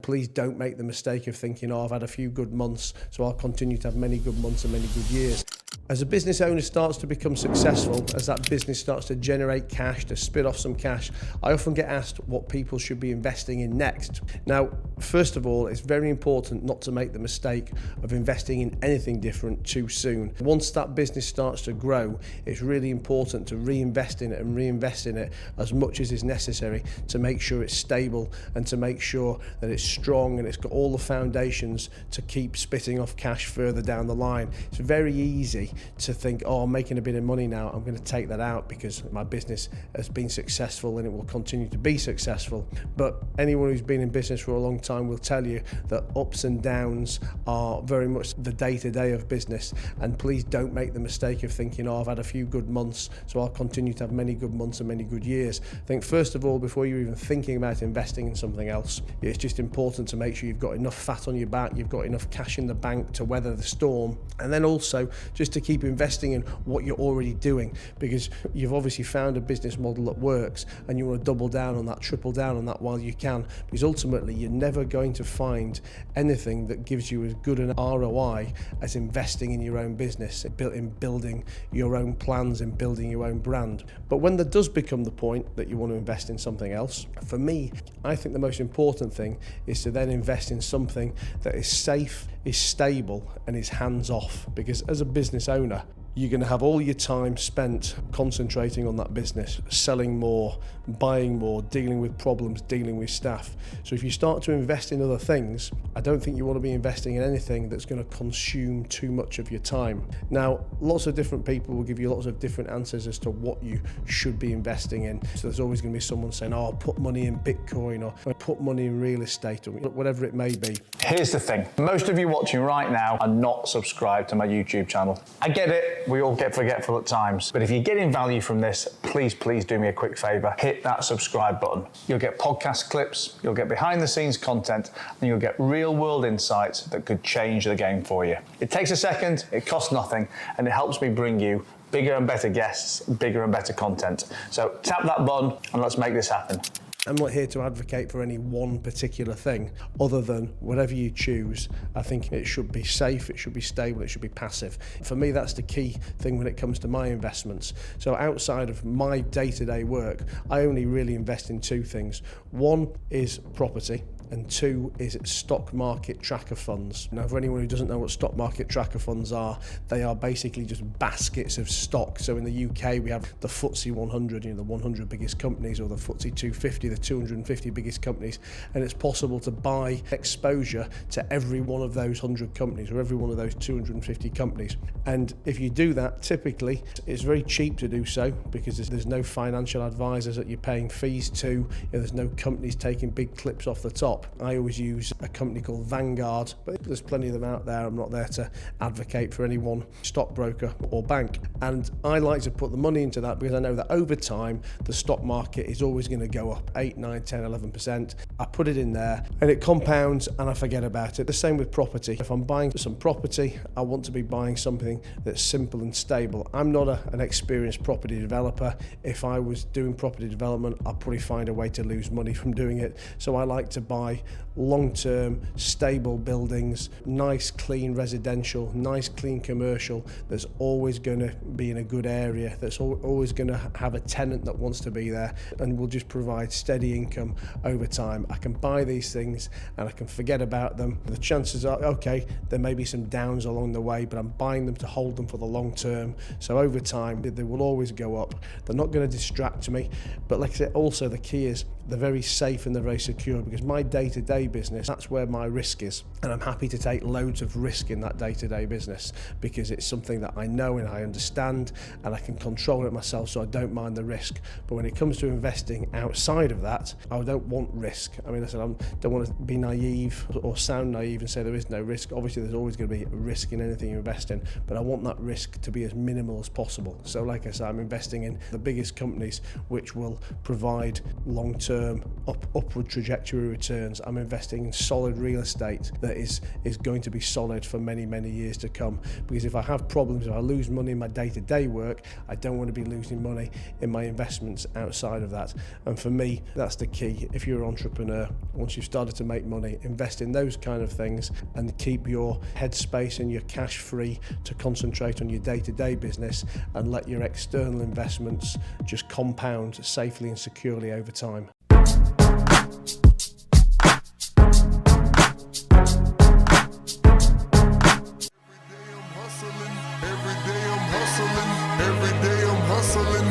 please don't make the mistake of thinking, oh, I've had a few good months, so I'll continue to have many good months and many good years. As a business owner starts to become successful, as that business starts to generate cash, to spit off some cash, I often get asked what people should be investing in next. Now, first of all, it's very important not to make the mistake of investing in anything different too soon. Once that business starts to grow, it's really important to reinvest in it and reinvest in it as much as is necessary to make sure it's stable and to make sure that it's strong and it's got all the foundations to keep spitting off cash further down the line. It's very easy to think, oh, I'm making a bit of money now, I'm going to take that out because my business has been successful and it will continue to be successful. But anyone who's been in business for a long time will tell you that ups and downs are very much the day-to-day of business, and please don't make the mistake of thinking, oh, I've had a few good months, so I'll continue to have many good months and many good years. I think first of all, before you're even thinking about investing in something else, it's just important to make sure you've got enough fat on your back, you've got enough cash in the bank to weather the storm, and then also just to keep investing in what you're already doing, because you've obviously found a business model that works and you want to double down on that, triple down on that while you can, because ultimately you're never going to find anything that gives you as good an ROI as investing in your own business, in building your own plans and building your own brand. But when there does become the point that you want to invest in something else, for me, I think the most important thing is to then invest in something that is safe, is stable, and is hands-off. Because as a business owner, you're going to have all your time spent concentrating on that business, selling more, buying more, dealing with problems, dealing with staff. So if you start to invest in other things, I don't think you want to be investing in anything that's going to consume too much of your time. Now, lots of different people will give you lots of different answers as to what you should be investing in. So there's always going to be someone saying, oh, I'll put money in Bitcoin, or I'll put money in real estate, or whatever it may be. Here's the thing. Most of you watching right now are not subscribed to my YouTube channel. I get it. We all get forgetful at times. But if you're getting value from this, please do me a quick favor. Hit that subscribe button. You'll get podcast clips, you'll get behind the scenes content, and you'll get real world insights that could change the game for you. It takes a second, it costs nothing, and it helps me bring you bigger and better guests, bigger and better content. So tap that button and let's make this happen. I'm not here to advocate for any one particular thing, other than whatever you choose, I think it should be safe, it should be stable, it should be passive. For me, that's the key thing when it comes to my investments. So outside of my day-to-day work, I only really invest in two things. One is property, and two is stock market tracker funds. Now, for anyone who doesn't know what stock market tracker funds are, they are basically just baskets of stock. So in the UK, we have the FTSE 100, the 100 biggest companies, or the FTSE 250, the 250 biggest companies, and it's possible to buy exposure to every one of those 100 companies, or every one of those 250 companies. And if you do that, typically, it's very cheap to do so, because there's no financial advisors that you're paying fees to, there's no companies taking big clips off the top. I always use a company called Vanguard, but there's plenty of them out there. I'm not there to advocate for any one stockbroker or bank. And I like to put the money into that because I know that over time, the stock market is always going to go up 8, 9, 10, 11%. I put it in there and it compounds and I forget about it. The same with property. If I'm buying some property, I want to be buying something that's simple and stable. I'm not an experienced property developer. If I was doing property development, I'd probably find a way to lose money from doing it. So I like to buy long-term, stable buildings, nice, clean residential, nice, clean commercial, that's always going to be in a good area, that's always going to have a tenant that wants to be there, and will just provide steady income over time. I can buy these things and I can forget about them. The chances are, okay, there may be some downs along the way, but I'm buying them to hold them for the long term. So over time, they will always go up. They're not going to distract me. But like I said, also the key is they're very safe and they're very secure, because my day-to-day business, that's where my risk is. And I'm happy to take loads of risk in that day-to-day business, because it's something that I know and I understand and I can control it myself, so I don't mind the risk. But when it comes to investing outside of that, I don't want risk. I mean, listen, I don't want to be naive or sound naive and say there is no risk. Obviously, there's always going to be risk in anything you invest in, but I want that risk to be as minimal as possible. So like I said, I'm investing in the biggest companies which will provide long-term upward trajectory returns. returns. I'm investing in solid real estate that is going to be solid for many, many years to come. Because if I have problems, if I lose money in my day-to-day work, I don't want to be losing money in my investments outside of that. And for me, that's the key. If you're an entrepreneur, once you've started to make money, invest in those kind of things and keep your headspace and your cash free to concentrate on your day-to-day business, and let your external investments just compound safely and securely over time. Every day I'm hustling,